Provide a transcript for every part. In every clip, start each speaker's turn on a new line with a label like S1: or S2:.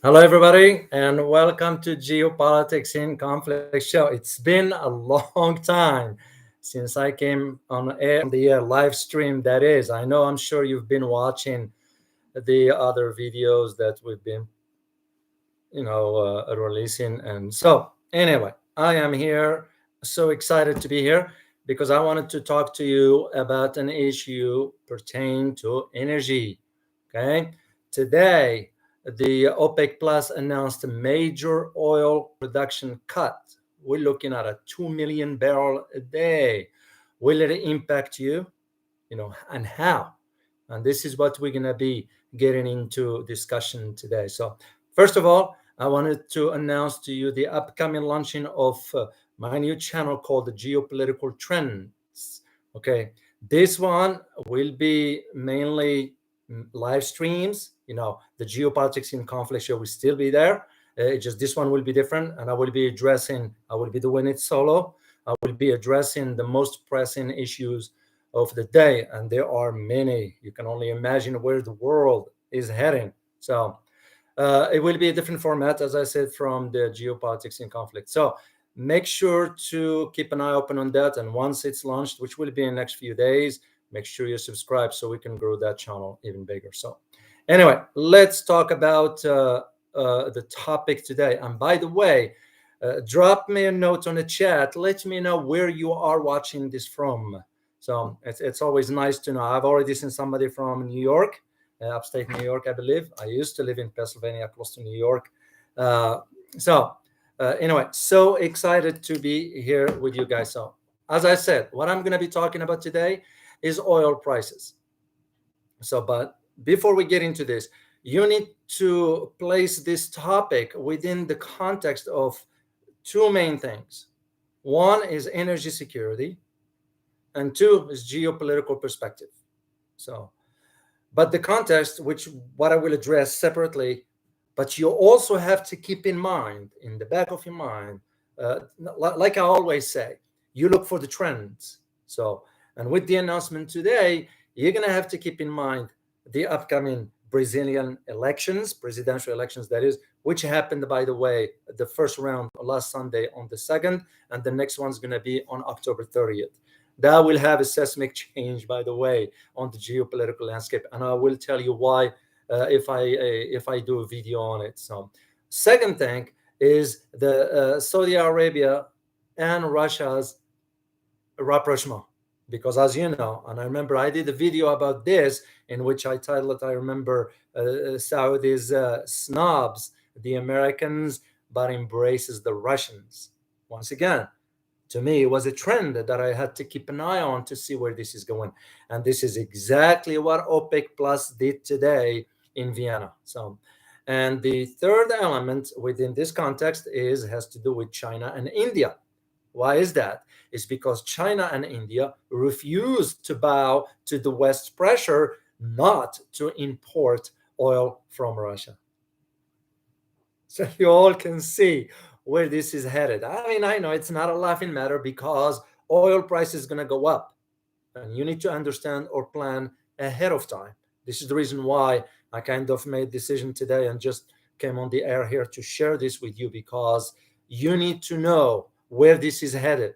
S1: Hello, everybody, and welcome to Geopolitics in Conflict show. It's been a long time since I came on air, on the live stream. That is, I know, I'm sure you've been watching the other videos that we've been, releasing. And so, anyway, I am here, so excited to be here because I wanted to talk to you about an issue pertaining to energy. Okay, today the OPEC Plus announced a major oil production cut. We're looking at a 2 million barrel a day. Will it impact you? And how? And this is what we're going to be getting into discussion today. So, first of all, I wanted to announce to you the upcoming launching of my new channel called the Geopolitical Trends. Okay, this one will be mainly live streams. The Geopolitics in Conflict show will still be there. Just this one will be different, and I will be doing it solo. I will be addressing the most pressing issues of the day, and there are many. You can only imagine where the world is heading. So it will be a different format, as I said, from the Geopolitics in Conflict. So make sure to keep an eye open on that, and once it's launched, which will be in the next few days, make sure you subscribe so we can grow that channel even bigger. So anyway, let's talk about the topic today. And by the way, drop me a note on the chat. Let me know where you are watching this from. So it's always nice to know. I've already seen somebody from New York, upstate New York, I believe. I used to live in Pennsylvania, close to New York. Anyway, so excited to be here with you guys. So as I said, what I'm going to be talking about today is oil prices. So, but before we get into this, you need to place this topic within the context of two main things. One is energy security, and two is geopolitical perspective. So, but the context, which what I will address separately, but you also have to keep in mind, in the back of your mind, like I always say, you look for the trends. So, and with the announcement today, you're going to have to keep in mind the upcoming Brazilian elections, presidential elections, that is, which happened, by the way, the first round last Sunday on the 2nd, and the next one's going to be on October 30th. That will have a seismic change, by the way, on the geopolitical landscape, and I will tell you why if I do a video on it. So, second thing is the Saudi Arabia and Russia's rapprochement, because as you know, and I remember I did a video about this in which I titled it, I remember, Saudi's snobs the Americans but embraces the Russians. Once again, to me, it was a trend that I had to keep an eye on to see where this is going. And this is exactly what OPEC Plus did today in Vienna. So, and the third element within this context has to do with China and India. Why is that? It's because China and India refused to bow to the West's pressure not to import oil from Russia. So you all can see where this is headed. I mean, I know it's not a laughing matter because oil price is going to go up, and you need to understand or plan ahead of time. This is the reason why I kind of made decision today and just came on the air here to share this with you, because you need to know where this is headed,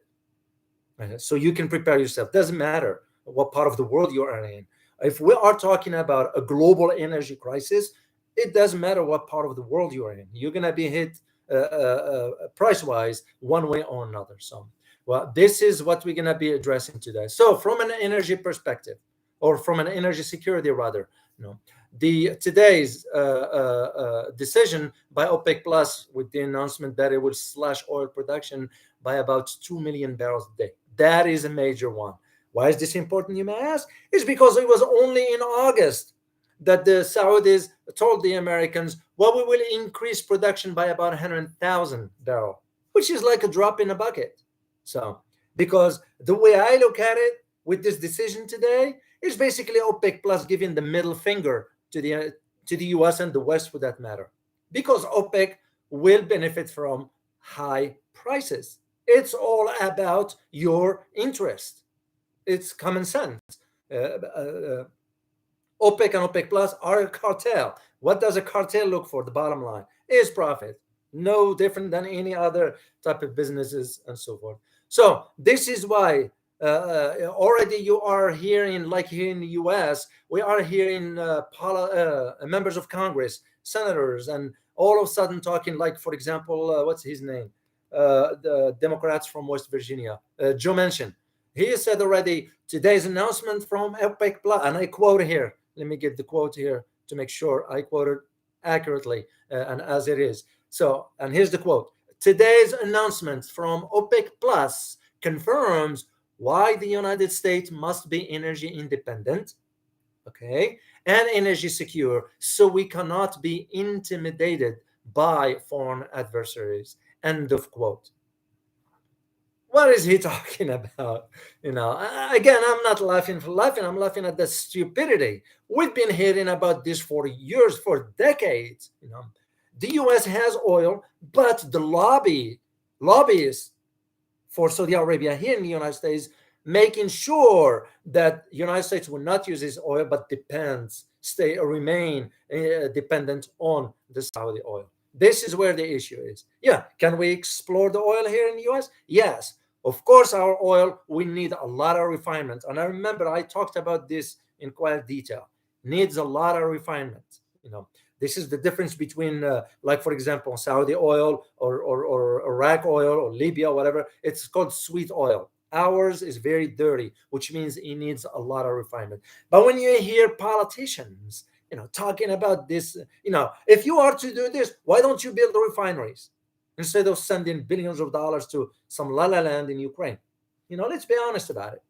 S1: so you can prepare yourself. Doesn't matter what part of the world you are in. If we are talking about a global energy crisis, it doesn't matter what part of the world you are in. You're going to be hit price wise one way or another. So, well, this is what we're going to be addressing today. So, from an energy perspective, or from an energy security rather, the today's decision by OPEC Plus with the announcement that it will slash oil production by about 2 million barrels a day. That is a major one. Why is this important, you may ask? It's because it was only in August that the Saudis told the Americans, well, we will increase production by about 100,000 barrels, which is like a drop in a bucket. So, because the way I look at it with this decision today is basically OPEC Plus giving the middle finger to the US and the West, for that matter, because OPEC will benefit from high prices. It's all about your interest. It's common sense. OPEC and OPEC Plus are a cartel. What does a cartel look for? The bottom line is profit. No different than any other type of businesses and so forth. So this is why already you are hearing, like here in the US, we are hearing members of Congress, senators, and all of a sudden talking like, for example, what's his name? The Democrats from West Virginia, Joe Manchin. He said already today's announcement from OPEC Plus, and I quote here. Let me get the quote here to make sure I quote it accurately and as it is. So, and here's the quote. Today's announcement from OPEC Plus confirms why the United States must be energy independent, okay, and energy secure, so we cannot be intimidated by foreign adversaries. End of quote. What is he talking about? Again, I'm not laughing for laughing. I'm laughing at the stupidity. We've been hearing about this for years, for decades. The U.S. has oil, but the lobbyists for Saudi Arabia here in the United States, making sure that the United States will not use this oil, but remain dependent on the Saudi oil. This is where the issue is. Yeah, can we explore the oil here in the U.S.? Yes. Of course, our oil, we need a lot of refinement. And I remember I talked about this in quite detail. Needs a lot of refinement. This is the difference between, like, for example, Saudi oil or Iraq oil or Libya, whatever. It's called sweet oil. Ours is very dirty, which means it needs a lot of refinement. But when you hear politicians, talking about this, if you are to do this, why don't you build refineries instead of sending billions of dollars to some la la land in Ukraine? Let's be honest about it.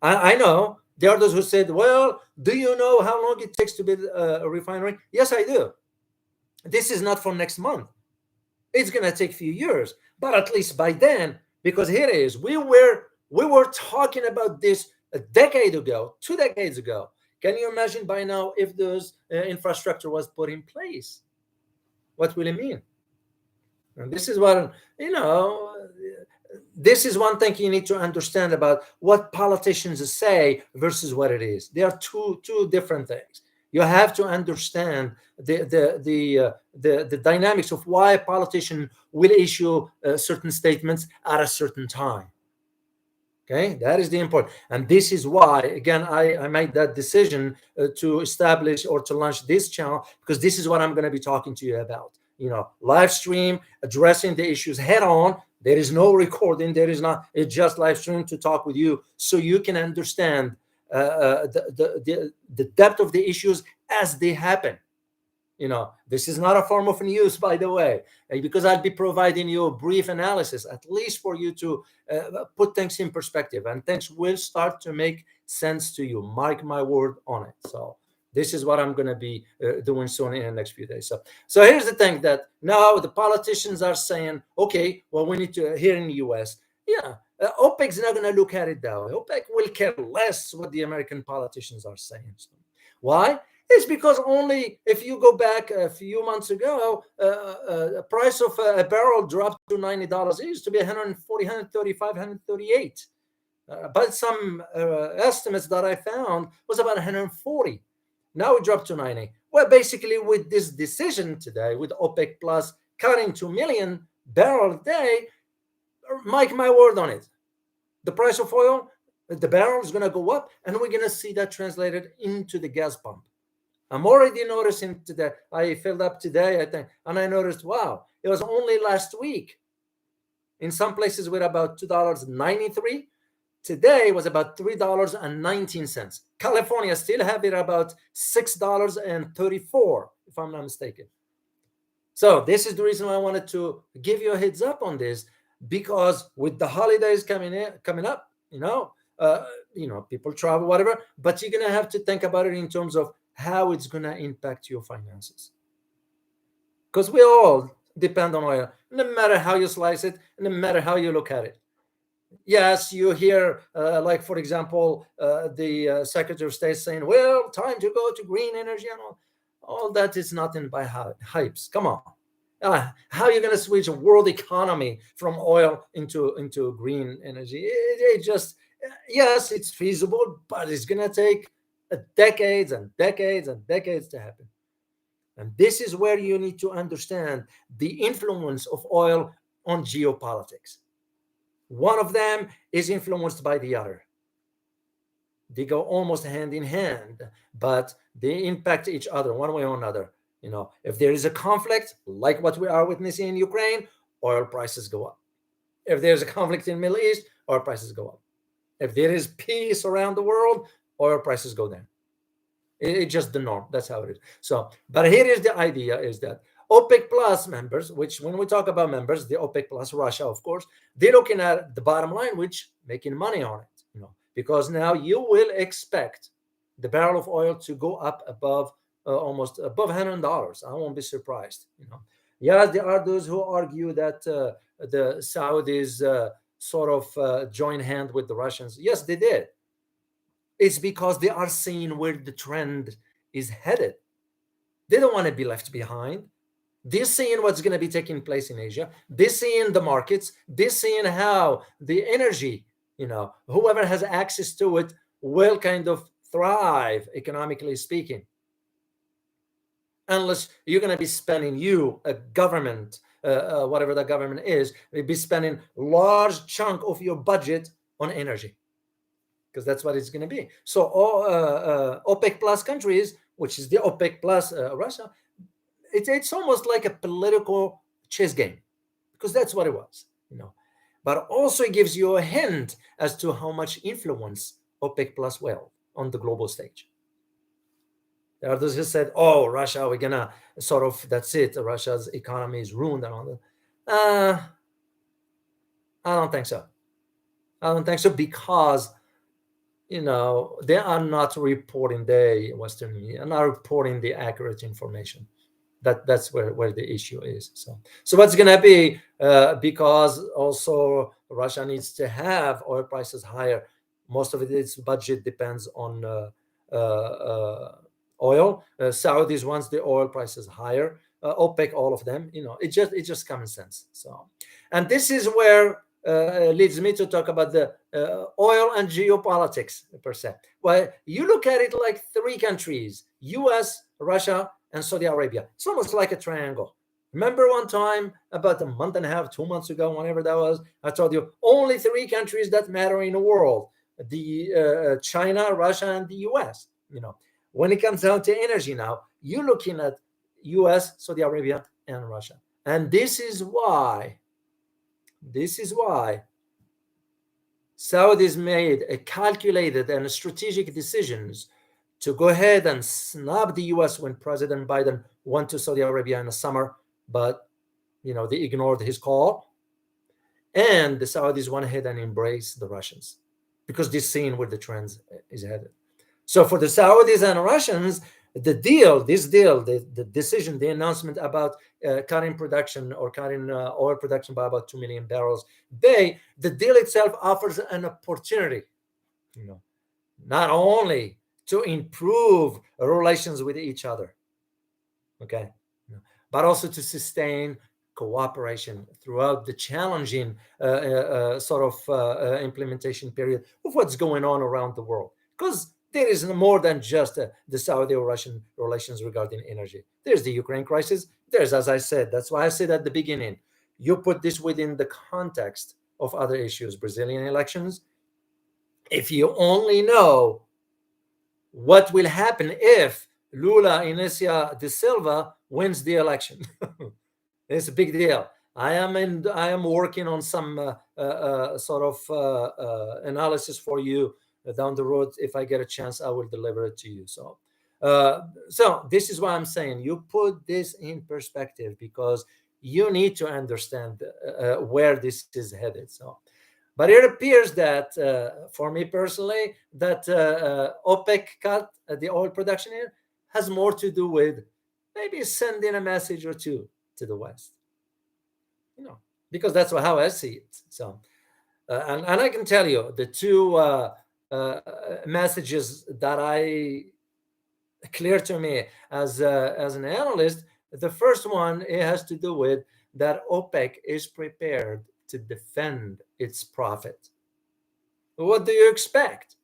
S1: I know there are those who said, well, do you know how long it takes to build a refinery? Yes, I do. This is not for next month. It's going to take a few years, but at least by then, because here it is, we were talking about this a decade ago, 2 decades ago. Can you imagine by now if those infrastructure was put in place? What will it mean? And this is what, this is one thing you need to understand about what politicians say versus what it is. They are two different things. You have to understand the dynamics of why a politician will issue certain statements at a certain time. Okay, that is the important. And this is why, again, I made that decision to establish or to launch this channel, because this is what I'm going to be talking to you about. Live stream, addressing the issues head on. There is no recording. There is not. It's just live stream to talk with you, so you can understand the depth of the issues as they happen. This is not a form of news, by the way, because I'll be providing you a brief analysis, at least for you to put things in perspective, and things will start to make sense to you. Mark my word on it. So this is what I'm going to be doing soon in the next few days. So here's the thing, that now the politicians are saying, okay, well, we need to, here in the US, OPEC's not going to look at it that way. OPEC will care less what the American politicians are saying. So why? It's because only if you go back a few months ago, the price of a barrel dropped to $90. It used to be 140, 135, 138. But some estimates that I found was about 140. Now it dropped to 90. Well, basically, with this decision today, with OPEC Plus cutting 2 million barrels a day, mark my word on it, the price of oil, the barrel is going to go up, and we're going to see that translated into the gas pump. I'm already noticing today. I filled up today, I think, and I noticed, wow, it was only last week. In some places, we're about $2.93. Today was about $3.19. California still have it about $6.34, if I'm not mistaken. So this is the reason why I wanted to give you a heads up on this, because with the holidays coming up, people travel, whatever, but you're gonna have to think about it in terms of how it's gonna impact your finances, because we all depend on oil, no matter how you slice it, no matter how you look at it. Yes, you hear, like, for example, the Secretary of State saying, well, time to go to green energy, and all that is nothing by hypes. Come on. How are you going to switch a world economy from oil into green energy? It just, yes, it's feasible, but it's going to take decades and decades and decades to happen. And this is where you need to understand the influence of oil on geopolitics. One of them is influenced by the other. They go almost hand in hand, but they impact each other one way or another. If there is a conflict like what we are witnessing in Ukraine, oil prices go up. If there's a conflict in the Middle East, oil prices go up. If there is peace around the world, oil prices go down. It's just the norm. That's how it is. So, but here is the idea: is that OPEC Plus members, which when we talk about members, the OPEC Plus, Russia, of course, they're looking at the bottom line, which making money on it. Because now you will expect the barrel of oil to go up above almost above $100. I won't be surprised. Yes, there are those who argue that the Saudis sort of joined hand with the Russians. Yes, they did. It's because they are seeing where the trend is headed. They don't want to be left behind. They're seeing what's going to be taking place in Asia. They're seeing the markets. They're seeing how the energy, whoever has access to it will kind of thrive, economically speaking. Unless you're going to be spending, a government, whatever the government is, will be spending large chunk of your budget on energy. Because that's what it's going to be. So OPEC plus countries, which is the OPEC plus Russia, it's almost like a political chess game, because that's what it was, But also it gives you a hint as to how much influence OPEC plus will on the global stage. There are those who said, "Oh, Russia, we're gonna sort of that's it. Russia's economy is ruined and all that." I don't think so. I don't think so because they are not reporting the Western media, are not reporting the accurate information. That's where the issue is. So what's gonna be because also Russia needs to have oil prices higher. Most of its budget depends on oil. Saudis wants the oil prices higher. OPEC, all of them. It's just common sense. So, and this is where leads me to talk about the oil and geopolitics per se. Well, you look at it like three countries: U.S., Russia, and Saudi Arabia. It's almost like a triangle. Remember one time, about a month and a half, 2 months ago, whenever that was, I told you only three countries that matter in the world: the China, Russia, and the U.S. When it comes down to energy now, you're looking at U.S., Saudi Arabia, and Russia. And this is why Saudis made a calculated and strategic decisions to go ahead and snub the U.S. when President Biden went to Saudi Arabia in the summer, but they ignored his call, and the Saudis went ahead and embraced the Russians because they're seeing where the trend is headed. So for the Saudis and Russians, the decision, the announcement about cutting production or cutting oil production by about 2 million barrels a day, the deal itself offers an opportunity, not only to improve relations with each other, okay, but also to sustain cooperation throughout the challenging implementation period of what's going on around the world. Because there is more than just the Saudi-Russian relations regarding energy. There's the Ukraine crisis. There's, as I said, that's why I said at the beginning, you put this within the context of other issues, Brazilian elections. If you only know what will happen if Lula Inácio da Silva wins the election, it's a big deal. I am working on some analysis for you down the road. If I get a chance, I will deliver it to you. So this is why I'm saying you put this in perspective, because you need to understand where this is headed. So, but it appears that for me personally, that OPEC cut the oil production here has more to do with maybe sending a message or two to the West, because that's how I see it. So, and I can tell you the two messages that I clear to me as an analyst. The first one, it has to do with that OPEC is prepared to defend its profit. What do you expect?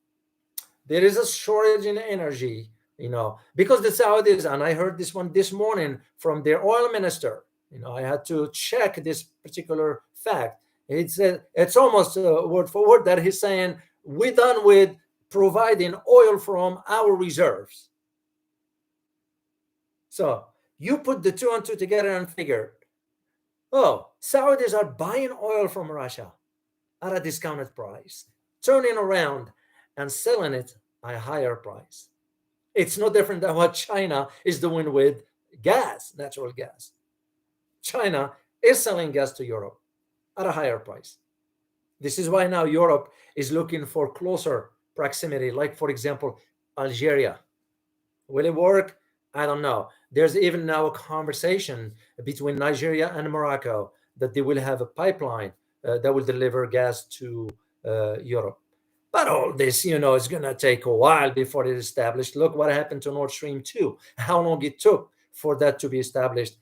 S1: there is a shortage in energy, because the Saudis, and I heard this one this morning from their oil minister, I had to check this particular fact. It's almost word for word that he's saying, we're done with providing oil from our reserves. So you put the two and two together and figure, oh, Saudis are buying oil from Russia at a discounted price, turning around and selling it at a higher price. It's no different than what China is doing with gas, natural gas. China is selling gas to Europe at a higher price. This is why now Europe is looking for closer proximity, like, for example, Algeria. Will it work? I don't know. There's even now a conversation between Nigeria and Morocco that they will have a pipeline that will deliver gas to Europe. But all this, is going to take a while before it's established. Look what happened to Nord Stream 2, how long it took for that to be established,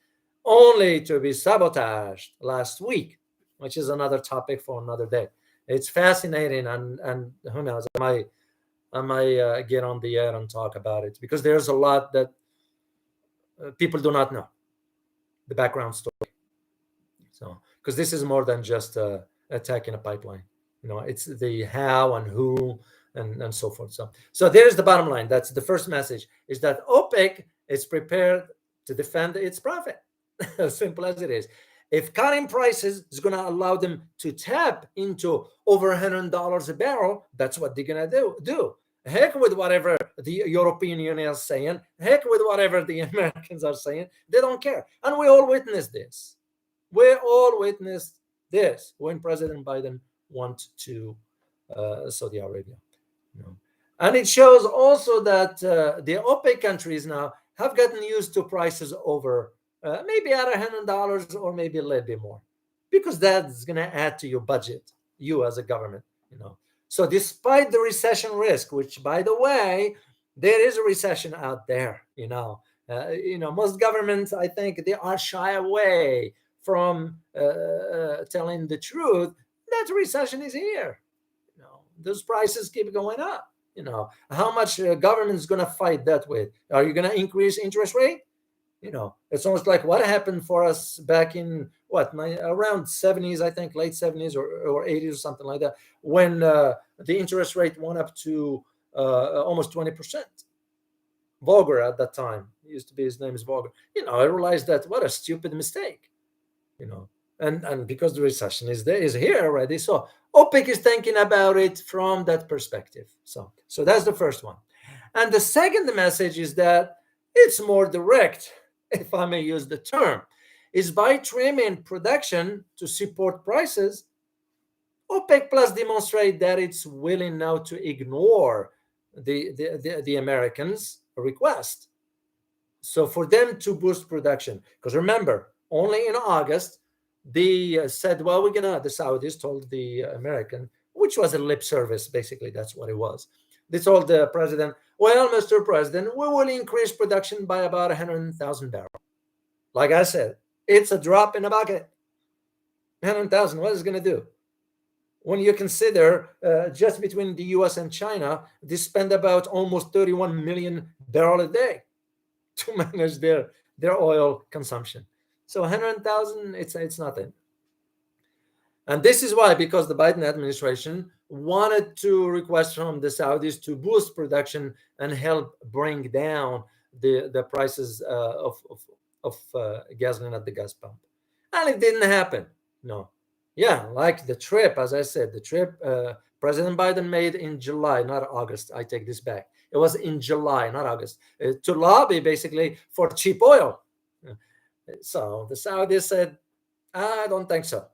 S1: only to be sabotaged last week, which is another topic for another day. It's fascinating, and who knows, I might get on the air and talk about it, because there's a lot that people do not know, the background story. So, because this is more than just attacking a pipeline. It's the how and who and so forth. So there's the bottom line. That's the first message, is that OPEC is prepared to defend its profit. As simple as it is. If cutting prices is going to allow them to tap into over $100 a barrel, that's what they're going to do. Heck with whatever the European Union is saying. Heck with whatever the Americans are saying. They don't care. And we all witnessed this. We all witnessed this when President Biden went to Saudi Arabia. And it shows also that the OPEC countries now have gotten used to prices over maybe at $100 or maybe a little bit more, because that's going to add to your budget, you as a government. So despite the recession risk, which, by the way, there is a recession out there, most governments, I think, they are shy away from telling the truth that recession is here. Those prices keep going up. How much government is going to fight that with? Are you going to increase interest rate? It's almost like what happened for us back in around 70s, I think, late 70s or 80s or something like that, when the interest rate went up to almost 20%. Volcker at that time, his name is Volcker. I realized that what a stupid mistake. And because the recession is here already, so OPEC is thinking about it from that perspective. So that's the first one. And the second message is that it's more direct, if I may use the term, is by trimming production to support prices, OPEC Plus demonstrate that it's willing now to ignore the Americans' request. So for them to boost production, because remember, only in August, they said, well, the Saudis told the American, which was a lip service, basically, that's what it was. They told the president, well, Mr. President, we will increase production by about 100,000 barrels. Like I said, it's a drop in a bucket. 100,000, what is it going to do? When you consider just between the US and China, they spend about almost 31 million barrels a day to manage their oil consumption. So 100,000, it's nothing. And this is why, because the Biden administration wanted to request from the Saudis to boost production and help bring down the prices of gasoline at the gas pump. And it didn't happen. No. Yeah, like the trip, as I said, President Biden made in July, not August. I take this back. It was in July, not August, to lobby basically for cheap oil. So the Saudis said, I don't think so.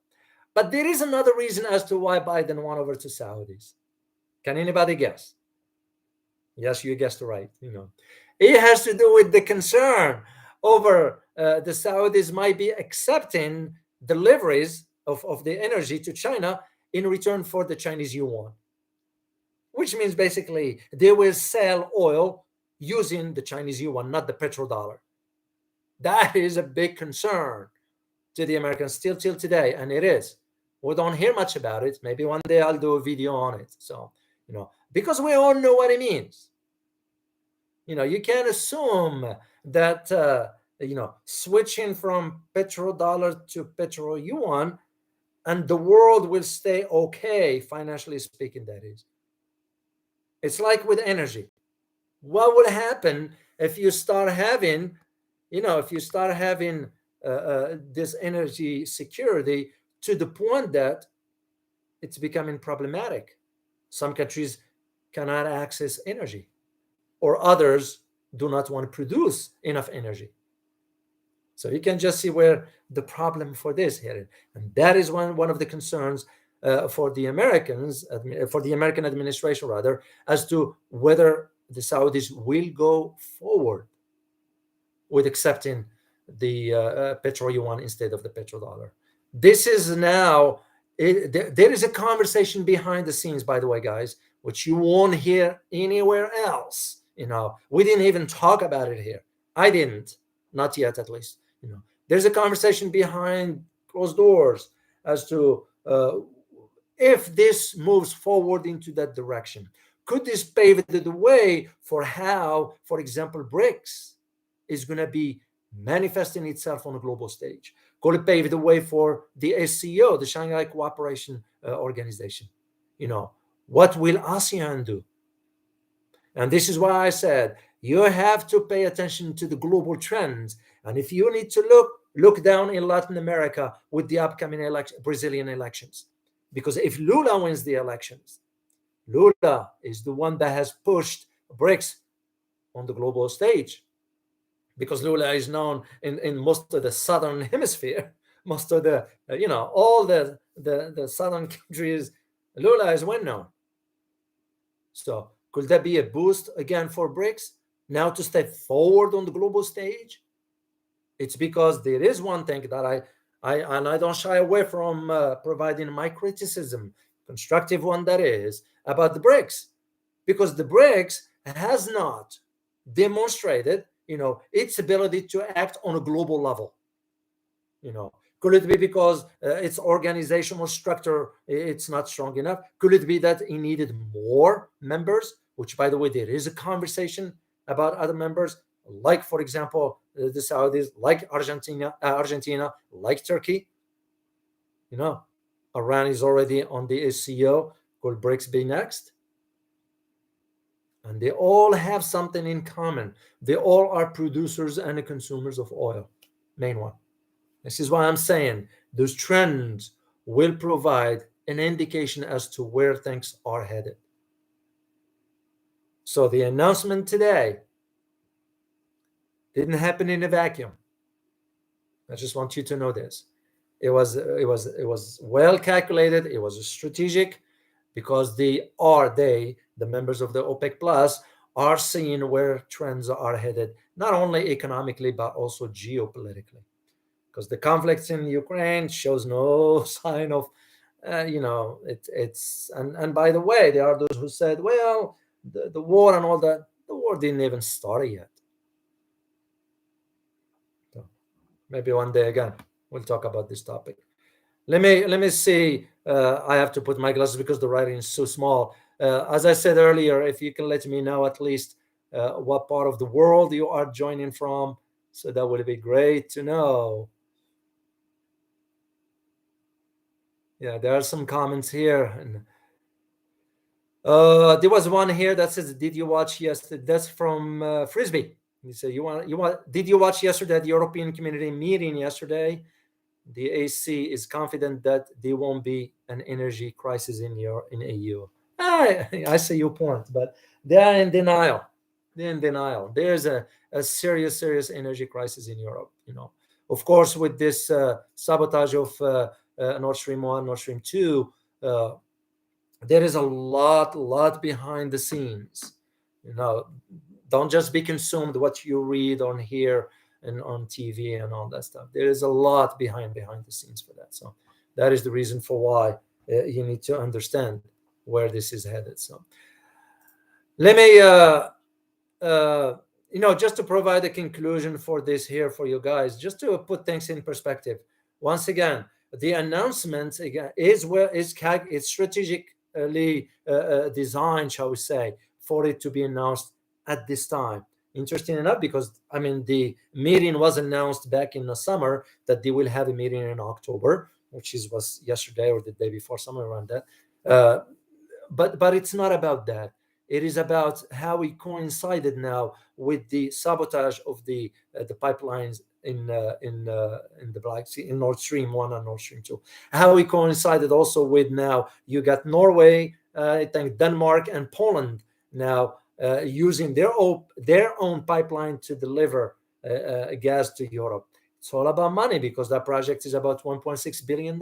S1: But there is another reason as to why Biden went over to Saudis. Can anybody guess? Yes, you guessed right. It has to do with the concern over the Saudis might be accepting deliveries of the energy to China in return for the Chinese yuan, which means basically they will sell oil using the Chinese yuan, not the petrodollar. That is a big concern to the Americans still till today, and it is. We don't hear much about it. Maybe one day I'll do a video on it. So, because we all know what it means. You can't assume that switching from petrodollar to petro yuan and the world will stay okay, financially speaking. That is, it's like with energy. What would happen if you start having, this energy security to the point that it's becoming problematic? Some countries cannot access energy, or others do not want to produce enough energy. So you can just see where the problem for this here, and that is one of the concerns for the Americans, for the American administration rather, as to whether the Saudis will go forward with accepting the petro yuan instead of the petrodollar. This is now, there is a conversation behind the scenes, by the way, guys, which you won't hear anywhere else. We didn't even talk about it here. I didn't, not yet, at least. There's a conversation behind closed doors as to if this moves forward into that direction. Could this pave the way for how, for example, BRICS is going to be manifesting itself on a global stage? Could it pave the way for the SCO, the Shanghai Cooperation Organization? What will ASEAN do? And this is why I said you have to pay attention to the global trends. And if you need to look down in Latin America with the upcoming Brazilian elections. Because if Lula wins the elections, Lula is the one that has pushed BRICS on the global stage. Because Lula is known in most of the southern hemisphere, most of the, all the southern countries, Lula is well known. So could that be a boost again for BRICS now to step forward on the global stage? It's because there is one thing that I don't shy away from providing my criticism, constructive one that is, about the BRICS, because the BRICS has not demonstrated, its ability to act on a global level. Could it be because its organizational structure, it's not strong enough? Could it be that it needed more members, which, by the way, there is a conversation about other members, like, for example, the Saudis, like Argentina, like Turkey? Iran is already on the SCO. Could BRICS be next? And they all have something in common. They all are producers and consumers of oil, main one. This is why I'm saying those trends will provide an indication as to where things are headed. So the announcement today didn't happen in a vacuum. I just want you to know this. It was well calculated. It was strategic, because the members of the OPEC Plus, are seeing where trends are headed, not only economically but also geopolitically. Because the conflicts in Ukraine shows no sign of, it's and by the way, there are those who said, well, the war and all that, the war didn't even start yet. So maybe one day again we'll talk about this topic. Let me see. I have to put my glasses because the writing is so small. As I said earlier, if you can let me know at least what part of the world you are joining from, so that would be great to know. Yeah, there are some comments here. And there was one here that says, "Did you watch yesterday?" That's from Frisbee. He said, Did you watch yesterday the European Community meeting yesterday? The AC is confident that there won't be an energy crisis in EU. I see your point, but they are in denial. They're in denial. There's a serious energy crisis in Europe. Of course, with this sabotage of Nord Stream 1, Nord Stream 2, there is a lot behind the scenes. Don't just be consumed what you read on here and on TV and all that stuff. There is a lot behind the scenes for that. So that is the reason for why you need to understand where this is headed. So let me, just to provide a conclusion for this here for you guys, just to put things in perspective. Once again, the announcement again is strategic designed, shall we say, for it to be announced at this time. Interesting enough, because I mean the meeting was announced back in the summer that they will have a meeting in October, which was yesterday or the day before, somewhere around that. But it's not about that. It is about how it coincided now with the sabotage of the pipelines in the Black Sea, in Nord Stream 1 and Nord Stream 2. How it coincided also with, now you got Norway, I think Denmark and Poland now using their own pipeline to deliver gas to Europe. It's all about money, because that project is about $1.6 billion.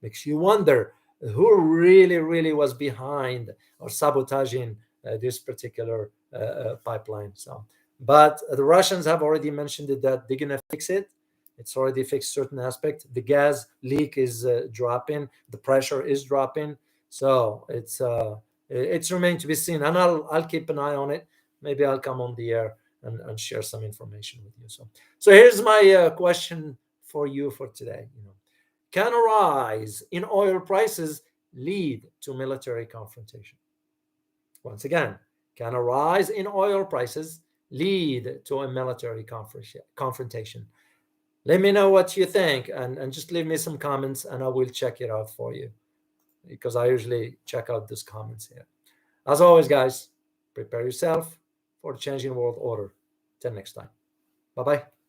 S1: Makes you wonder who really was behind or sabotaging this particular pipeline. So, but the Russians have already mentioned it, that they're gonna fix it. It's already fixed certain aspect. The gas leak is dropping. The pressure is dropping. So it's remained to be seen, and I'll keep an eye on it. Maybe I'll come on the air and share some information with you. So here's my question for you for today. Can a rise in oil prices lead to military confrontation? Once again, can a rise in oil prices lead to a military confrontation? Let me know what you think, and just leave me some comments, and I will check it out for you, because I usually check out those comments here. As always, guys, prepare yourself for the changing world order. Till next time. Bye-bye.